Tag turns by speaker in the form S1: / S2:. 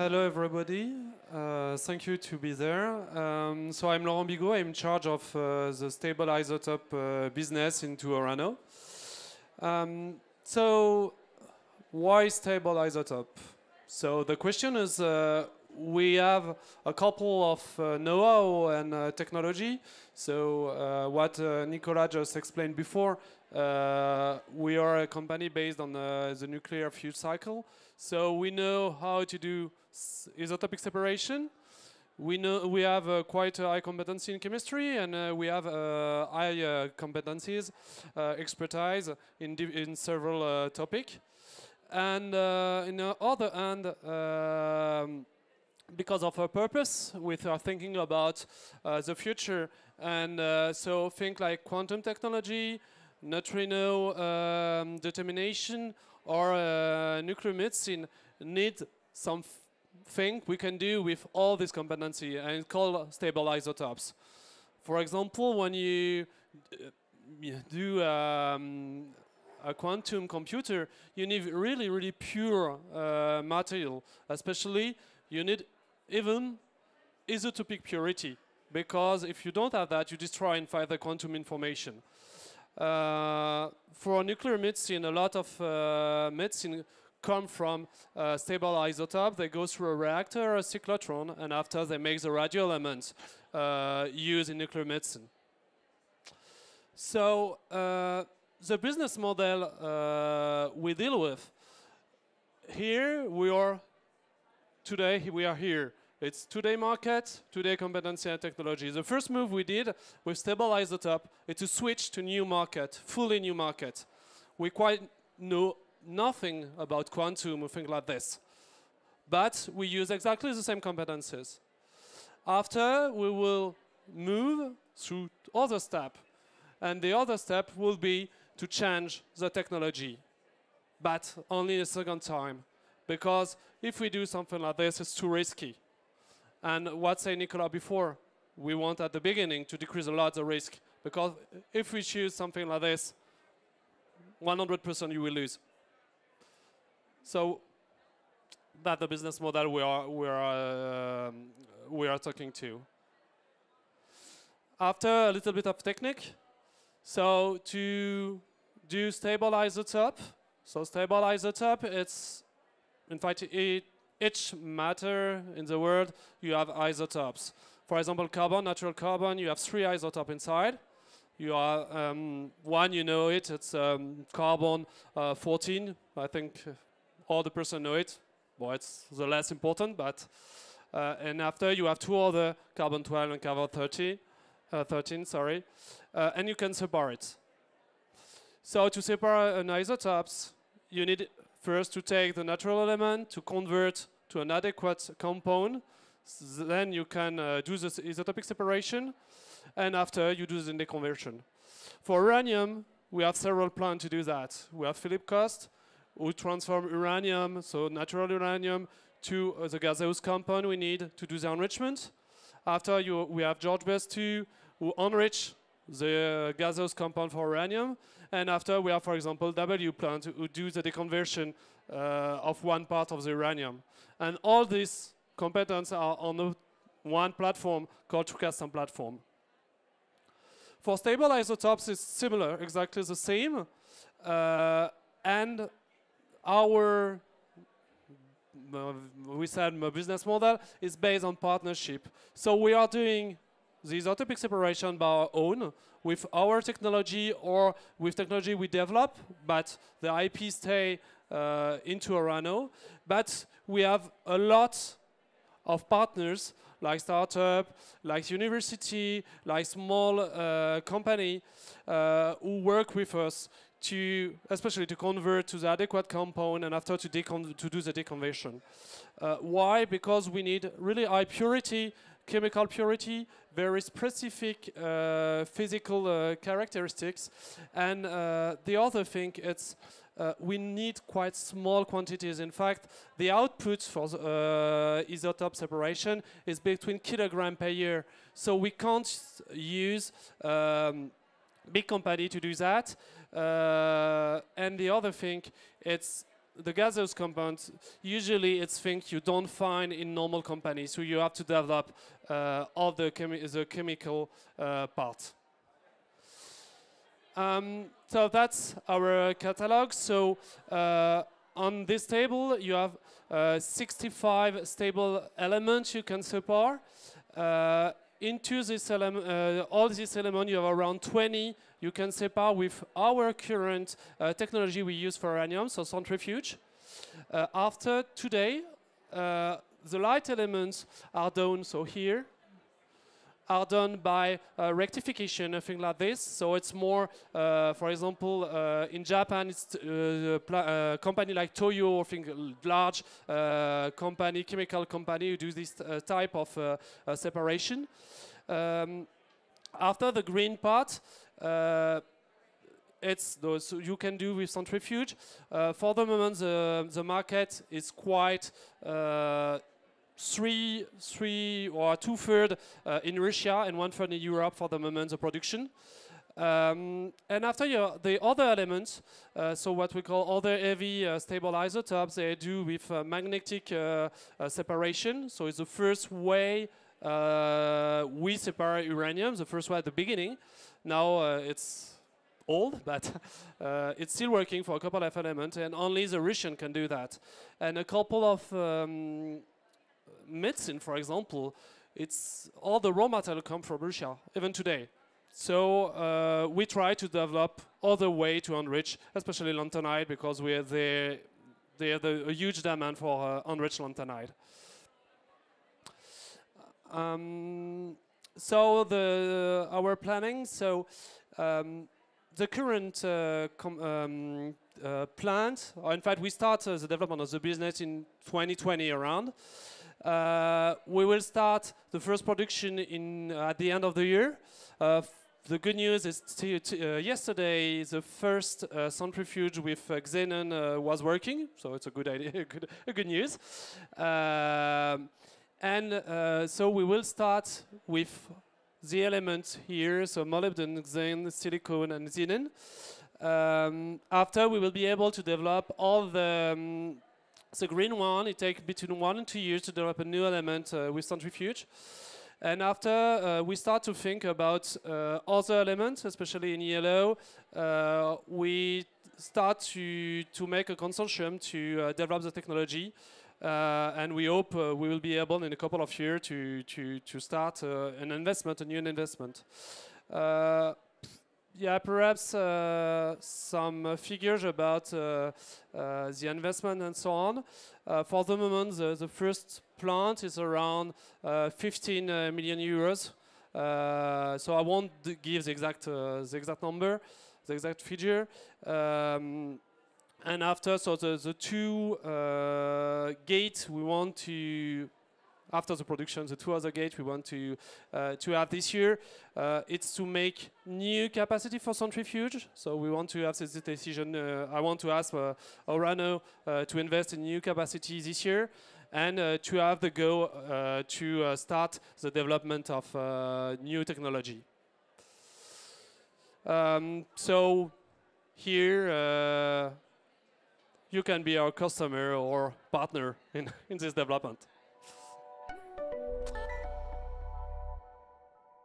S1: Hello, everybody. Thank you to be there. So I'm Laurent Bigot. I'm in charge of the stable isotope business into Orano. So why stable isotope? So the question is, we have a couple of know-how and technology. So what Nicolas just explained before, we are a company based on the nuclear fuel cycle. So we know how to do isotopic separation. We know we have quite a high competency in chemistry, and we have high competencies, expertise in several topics. And on the other hand, because of our purpose, we are thinking about the future, and so think like quantum technology, neutrino determination, or nuclear medicine need something we can do with all this competency, and it's called stable isotopes. For example, when you do a quantum computer, you need really, really pure material. Especially, you need even isotopic purity, because if you don't have that, you destroy in fact the quantum information. For nuclear medicine, a lot of medicine come from stable isotope. They go through a reactor, a cyclotron, and after they make the radio elements used in nuclear medicine. So the business model we deal with, here we are today, we are here. It's today market, today competency and technology. The first move we did with stable isotope is to switch to new market, fully new market. We quite know nothing about quantum or things like this, but we use exactly the same competencies. After, we will move through other step, and the other step will be to change the technology, but only a second time, because if we do something like this, it's too risky. And what said Nicolas before, we want at the beginning to decrease a lot the risk, because if we choose something like this, 100% you will lose. So that's the business model we are talking to. After a little bit of technique, so to do stable isotope, so stable isotope, it's in fact each matter in the world, you have isotopes. For example, carbon, natural carbon, you have 3 isotopes inside. You are one, you know it, it's carbon 14. I think all the person know it. Well, it's the less important, but and after you have 2 other, carbon 12 and carbon 13, sorry, and you can separate. So to separate an isotopes, you need first to take the natural element to convert to an adequate compound. Then you can do the isotopic separation, and after you do the deconversion. For uranium, we have several plans to do that. We have Philip Cost, who transform uranium, so natural uranium, to the gaseous compound we need to do the enrichment. After we have George Best II, who enrich the gaseous compound for uranium. And after we have, for example, W plant, who do the deconversion of one part of the uranium. And all these competences are on one platform called Croissance platform. For stable isotopes, it's similar, exactly the same. And our, we said, business model is based on partnership. So we are doing the isotopic separation by our own, with our technology or with technology we develop, but the IP stay into Orano. But we have a lot of partners, like startup, like university, like small company, who work with us to, especially to convert to the adequate compound and after to do the deconversion. Why? Because we need really high purity, chemical purity, very specific physical characteristics, and the other thing, it's we need quite small quantities. In fact, the output for isotope separation is between kilograms per year. So we can't use big company to do that. And the other thing, it's the gaseous compounds, usually it's things you don't find in normal companies, so you have to develop all the chemical part. So that's our catalog. So on this table, you have 65 stable elements you can separate. Into this all these elements, you have around 20 you can separate with our current technology we use for uranium, so centrifuge. After today, the light elements are done, so here, are done by rectification, a thing like this. So it's more, for example, in Japan, it's a company like Toyo, I think large company, chemical company who do this type of separation. After the green part, it's those you can do with centrifuge. For the moment, the market is quite three or 2/3 in Russia and 1/3 in Europe for the moment, the production. And after the other elements, so what we call other heavy stable isotopes, they do with magnetic separation. So it's the first way we separate uranium, the first way at the beginning. Now it's old, but it's still working for a couple of elements, and only the Russian can do that. And a couple of medicine, for example, it's all the raw material come from Russia, even today. So we try to develop other way to enrich, especially lanthanide, because they have a huge demand for enriched lanthanide. So our planning. So the current plant, or in fact, we start the development of the business in 2020 around. We will start the first production at the end of the year. The good news is yesterday the first centrifuge with xenon was working, so it's a good idea, good news. So we will start with the elements here, so molybdenum, xenon, silicon, and xenon. After we will be able to develop all the green one. It takes between 1 and 2 years to develop a new element with centrifuge. And after we start to think about other elements, especially in yellow, we start to make a consortium to develop the technology. And we hope we will be able in a couple of years to start an investment, a new investment. Yeah, perhaps some figures about the investment and so on. For the moment, the first plant is around 15 million euros. So I won't give the exact number, the exact figure. And after, so the two gates we want to, after the production, the two other gates we want to have this year, it's to make new capacity for centrifuge. So we want to have this decision. I want to ask Orano to invest in new capacity this year, and to have the go to start the development of new technology. So here you can be our customer or partner in this development.